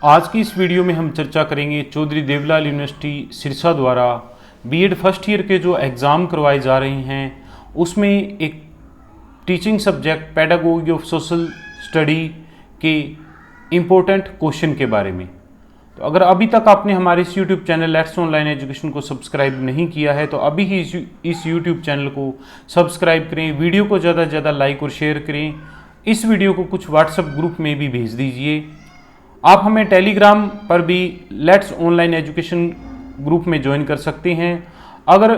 आज की इस वीडियो में हम चर्चा करेंगे चौधरी देवलाल यूनिवर्सिटी सिरसा द्वारा बीएड फर्स्ट ईयर के जो एग्ज़ाम करवाए जा रहे हैं उसमें एक teaching subject pedagogy of social study के इम्पोर्टेंट क्वेश्चन के बारे में। तो अगर अभी तक आपने हमारे इस YouTube channel let's online education को सब्सक्राइब नहीं किया है तो अभी ही इस यूट्यूब चैनल को सब्सक्राइब करें, वीडियो को ज़्यादा से ज़्यादा लाइक और शेयर करें, इस वीडियो को कुछ व्हाट्सएप ग्रुप में भी भेज दीजिए। आप हमें टेलीग्राम पर भी लेट्स ऑनलाइन एजुकेशन ग्रुप में ज्वाइन कर सकते हैं। अगर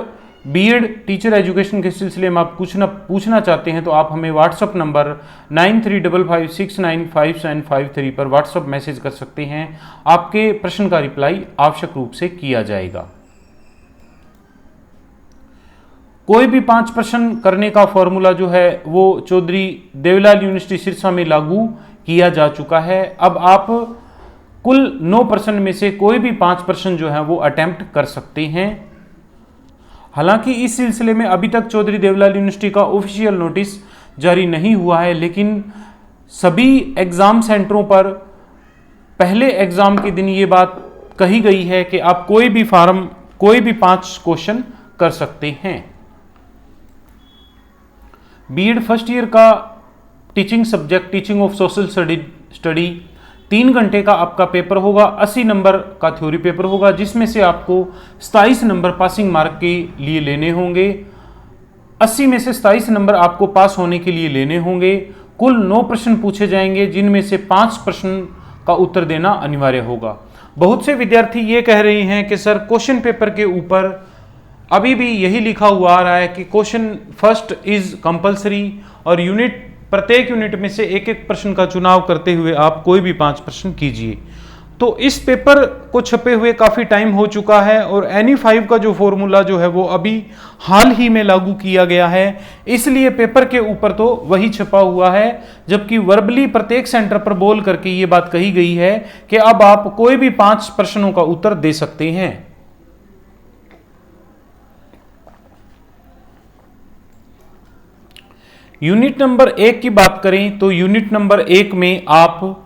बीएड टीचर एजुकेशन के सिलसिले में आप कुछ न पूछना चाहते हैं तो आप हमें व्हाट्सएप नंबर 9355695753 पर व्हाट्सएप मैसेज कर सकते हैं। आपके प्रश्न का रिप्लाई आवश्यक रूप से किया जाएगा। कोई भी 5 प्रश्न करने का फॉर्मूला जो है वो चौधरी देवलाल यूनिवर्सिटी सिरसा में लागू किया जा चुका है। अब आप कुल 9 प्रश्न में से कोई भी 5 प्रश्न जो है वो अटेम्प्ट कर सकते हैं। हालांकि इस सिलसिले में अभी तक चौधरी देवलाल यूनिवर्सिटी का ऑफिशियल नोटिस जारी नहीं हुआ है, लेकिन सभी एग्जाम सेंटरों पर पहले एग्जाम के दिन ये बात कही गई है कि आप कोई भी 5 क्वेश्चन कर सकते हैं। बीएड फर्स्ट ईयर का teaching subject teaching of social study 3 घंटे का आपका पेपर होगा। 80 नंबर का थ्योरी पेपर होगा, जिसमें से आपको 27 नंबर पासिंग मार्क के लिए लेने होंगे। 80 में से 27 नंबर आपको पास होने के लिए लेने होंगे। कुल 9 प्रश्न पूछे जाएंगे, जिनमें से 5 प्रश्न का उत्तर देना अनिवार्य होगा। बहुत से विद्यार्थी ये कह रहे हैं कि सर क्वेश्चन पेपर के ऊपर अभी भी यही लिखा हुआ आ रहा है कि क्वेश्चन फर्स्ट इज कंपल्सरी और प्रत्येक यूनिट में से एक एक प्रश्न का चुनाव करते हुए आप कोई भी 5 प्रश्न कीजिए। तो इस पेपर को छपे हुए काफ़ी टाइम हो चुका है और NE5 का जो फॉर्मूला जो है वो अभी हाल ही में लागू किया गया है, इसलिए पेपर के ऊपर तो वही छपा हुआ है, जबकि वर्बली प्रत्येक सेंटर पर बोल करके ये बात कही गई है कि अब आप कोई भी 5 प्रश्नों का उत्तर दे सकते हैं। यूनिट नंबर 1 की बात करें तो यूनिट नंबर 1 में आप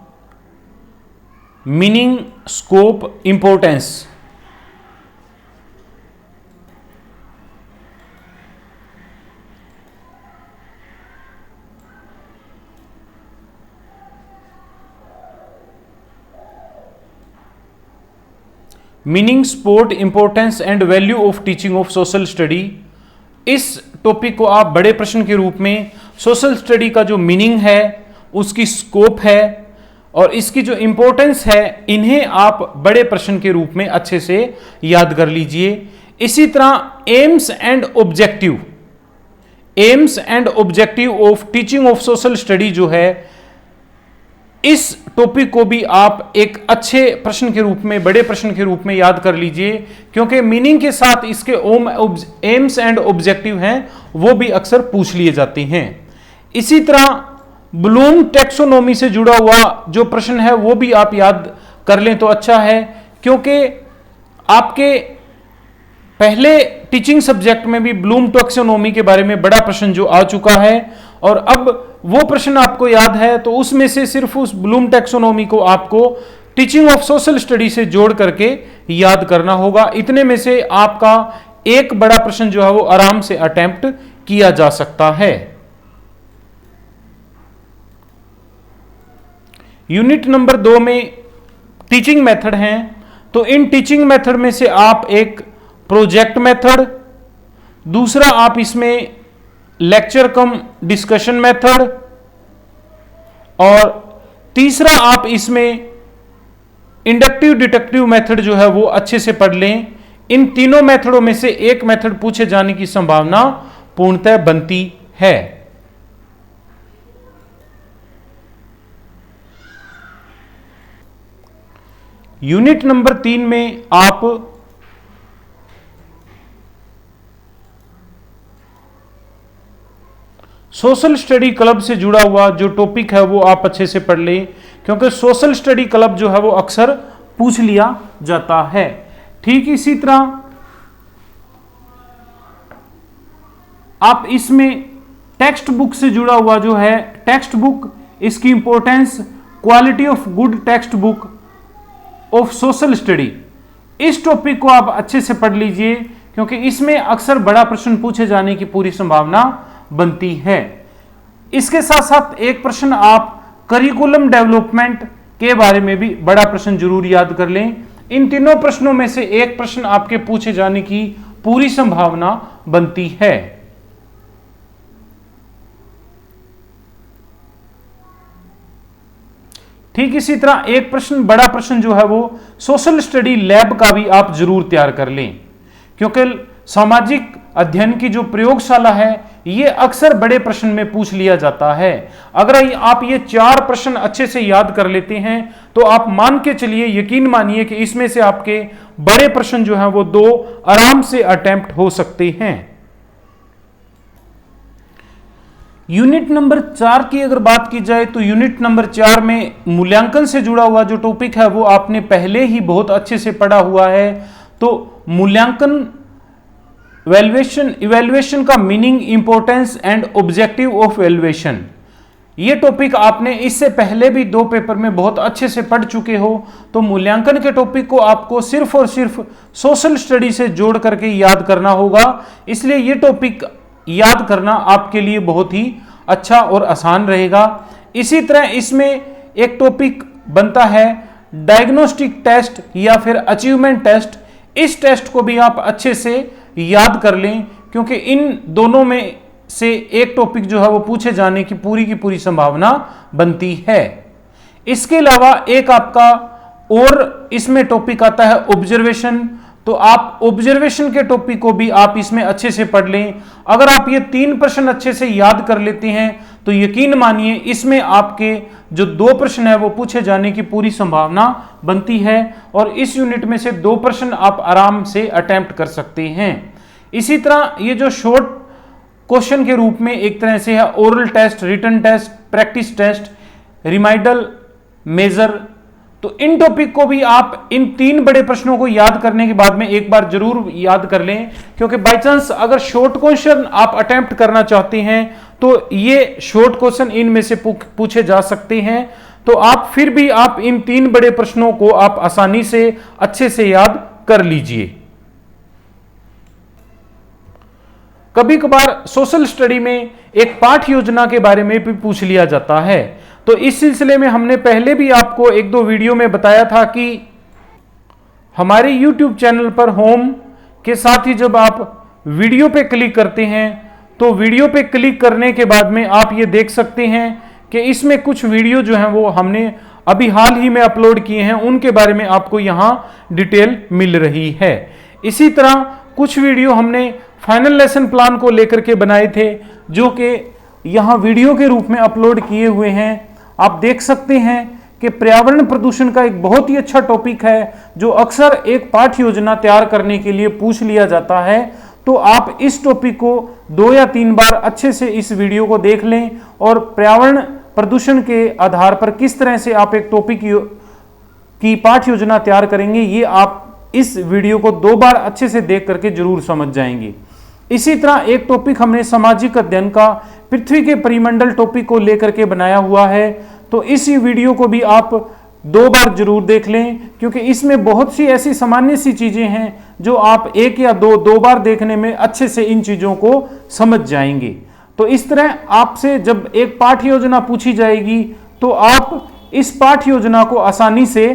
meaning, scope, importance, meaning, sport, importance and value of teaching of social study, इस टॉपिक को आप बड़े प्रश्न के रूप में सोशल स्टडी का जो मीनिंग है, उसकी स्कोप है और इसकी जो इंपॉर्टेंस है, इन्हें आप बड़े प्रश्न के रूप में अच्छे से याद कर लीजिए। इसी तरह AIIMS and objective of teaching of social study जो है, इस टॉपिक को भी आप एक अच्छे प्रश्न के रूप में, बड़े प्रश्न के रूप में याद कर लीजिए, क्योंकि मीनिंग के साथ इसके एम्स एंड ऑब्जेक्टिव हैं वो भी अक्सर पूछ लिए जाते हैं। इसी तरह ब्लूम टैक्सोनॉमी से जुड़ा हुआ जो प्रश्न है वो भी आप याद कर लें तो अच्छा है, क्योंकि आपके पहले टीचिंग सब्जेक्ट में भी ब्लूम टैक्सोनॉमी के बारे में बड़ा प्रश्न जो आ चुका है और अब वो प्रश्न आपको याद है, तो उसमें से सिर्फ उस ब्लूम टैक्सोनॉमी को आपको टीचिंग ऑफ सोशल स्टडी से जोड़ करके याद करना होगा। इतने में से आपका एक बड़ा प्रश्न जो है वो आराम से अटेम्प्ट किया जा सकता है। यूनिट नंबर 2 में टीचिंग मेथड हैं, तो इन टीचिंग मेथड में से आप एक प्रोजेक्ट मेथड, दूसरा आप इसमें लेक्चर कम डिस्कशन मेथड और तीसरा आप इसमें इंडक्टिव डिडक्टिव मेथड जो है वो अच्छे से पढ़ लें। इन तीनों मेथडों में से एक मेथड पूछे जाने की संभावना पूर्णतः बनती है। यूनिट नंबर 3 में आप सोशल स्टडी क्लब से जुड़ा हुआ जो टॉपिक है वो आप अच्छे से पढ़ लें, क्योंकि सोशल स्टडी क्लब जो है वो अक्सर पूछ लिया जाता है। ठीक इसी तरह आप इसमें टेक्स्ट बुक से जुड़ा हुआ जो है टेक्स्ट बुक, इसकी importance, quality of good text book, of social study, इस टॉपिक को आप अच्छे से पढ़ लीजिए क्योंकि इसमें अक्सर बड़ा प्रश्न पूछे जाने की पूरी संभावना बनती है। इसके साथ साथ एक प्रश्न आप करिकुलम डेवलपमेंट के बारे में भी बड़ा प्रश्न जरूर याद कर लें। इन तीनों प्रश्नों में से एक प्रश्न आपके पूछे जाने की पूरी संभावना बनती है। ठीक इसी तरह एक प्रश्न बड़ा प्रश्न जो है वो सोशल स्टडी लैब का भी आप जरूर तैयार कर लें क्योंकि सामाजिक अध्ययन की जो प्रयोगशाला है ये अक्सर बड़े प्रश्न में पूछ लिया जाता है। अगर आप ये 4 प्रश्न अच्छे से याद कर लेते हैं तो आप मान के चलिए, यकीन मानिए कि इसमें से आपके बड़े प्रश्न जो है वो 2 आराम से अटेम्प्ट हो सकते हैं। यूनिट नंबर 4 की अगर बात की जाए तो यूनिट नंबर 4 में मूल्यांकन से जुड़ा हुआ जो टॉपिक है वो आपने पहले ही बहुत अच्छे से पढ़ा हुआ है। तो मूल्यांकन इवैल्यूएशन का meaning, importance and objective of evaluation, ये टॉपिक आपने इससे पहले भी 2 पेपर में बहुत अच्छे से पढ़ चुके हो। तो मूल्यांकन के टॉपिक को आपको सिर्फ और सिर्फ सोशल स्टडी से जोड़ करके याद करना होगा, इसलिए ये टॉपिक याद करना आपके लिए बहुत ही अच्छा और आसान रहेगा। इसी तरह इसमें एक टॉपिक बनता है डायग्नोस्टिक टेस्ट या फिर अचीवमेंट टेस्ट। इस टेस्ट को भी आप अच्छे से याद कर लें क्योंकि इन दोनों में से एक टॉपिक जो है वो पूछे जाने की पूरी संभावना बनती है। इसके अलावा एक आपका और इसमें टॉपिक आता है ऑब्जर्वेशन। तो आप ऑब्जर्वेशन के टॉपिक को भी आप इसमें अच्छे से पढ़ लें। अगर आप ये 3 प्रश्न अच्छे से याद कर लेते हैं तो यकीन मानिए इसमें आपके जो 2 प्रश्न है वो पूछे जाने की पूरी संभावना बनती है और इस यूनिट में से 2 प्रश्न आप आराम से अटेम्प्ट कर सकते हैं। इसी तरह ये जो शॉर्ट क्वेश्चन के रूप में एक तरह से है oral test, written test, practice test, reminder, major, तो इन टॉपिक को भी आप इन 3 बड़े प्रश्नों को याद करने के बाद में एक बार जरूर याद कर लें क्योंकि बाय चांस अगर शॉर्ट क्वेश्चन आप अटेम्प्ट करना चाहते हैं तो ये शॉर्ट क्वेश्चन इनमें से पूछे जा सकते हैं। तो आप फिर भी आप इन 3 बड़े प्रश्नों को आप आसानी से अच्छे से याद कर लीजिए। कभी कभार सोशल स्टडी में एक पाठ योजना के बारे में भी पूछ लिया जाता है। तो इस सिलसिले में हमने पहले भी आपको 1-2 वीडियो में बताया था कि हमारे YouTube चैनल पर होम के साथ ही जब आप वीडियो पे क्लिक करते हैं तो वीडियो पे क्लिक करने के बाद में आप ये देख सकते हैं कि इसमें कुछ वीडियो जो हैं वो हमने अभी हाल ही में अपलोड किए हैं, उनके बारे में आपको यहाँ डिटेल मिल रही है। इसी तरह कुछ वीडियो हमने फाइनल लेसन प्लान को लेकर के बनाए थे जो कि यहाँ वीडियो के रूप में अपलोड किए हुए हैं। आप देख सकते हैं कि पर्यावरण प्रदूषण का एक बहुत ही अच्छा टॉपिक है जो अक्सर एक पाठ योजना तैयार करने के लिए पूछ लिया जाता है। तो आप इस टॉपिक को 2 या 3 बार अच्छे से इस वीडियो को देख लें और पर्यावरण प्रदूषण के आधार पर किस तरह से आप एक टॉपिक की पाठ योजना तैयार करेंगे ये आप इस वीडियो को 2 बार अच्छे से देख करके जरूर समझ जाएंगे। इसी तरह एक टॉपिक हमने सामाजिक अध्ययन का पृथ्वी के परिमंडल टॉपिक को लेकर के बनाया हुआ है। तो इस वीडियो को भी आप 2 बार जरूर देख लें क्योंकि इसमें बहुत सी ऐसी सामान्य सी चीजें हैं जो आप 1 या 2 बार देखने में अच्छे से इन चीजों को समझ जाएंगे। तो इस तरह आपसे जब एक पाठ योजना पूछी जाएगी तो आप इस पाठ योजना को आसानी से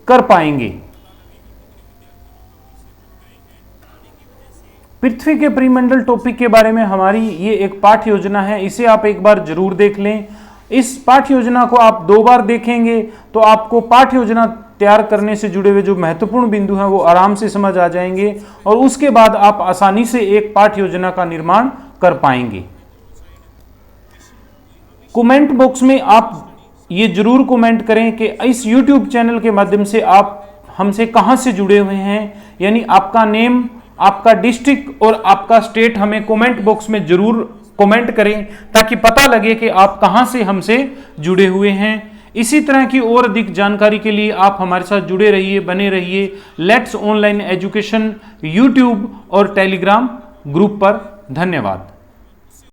कर पाएंगे। पृथ्वी के परिमंडल टॉपिक के बारे में हमारी ये एक पाठ योजना है, इसे आप एक बार जरूर देख लें। इस पाठ योजना को आप 2 बार देखेंगे तो आपको पाठ योजना तैयार करने से जुड़े हुए जो महत्वपूर्ण बिंदु हैं वो आराम से समझ आ जाएंगे और उसके बाद आप आसानी से एक पाठ योजना का निर्माण कर पाएंगे। कमेंट बॉक्स में आप ये जरूर कमेंट करें कि इस YouTube चैनल के माध्यम से आप हमसे कहां से जुड़े हुए हैं, यानी आपका नेम, आपका डिस्ट्रिक्ट और आपका स्टेट हमें कमेंट बॉक्स में जरूर कमेंट करें ताकि पता लगे कि आप कहां से हमसे जुड़े हुए हैं। इसी तरह की और अधिक जानकारी के लिए आप हमारे साथ जुड़े रहिए, बने रहिए लेट्स ऑनलाइन एजुकेशन YouTube और टेलीग्राम ग्रुप पर। धन्यवाद।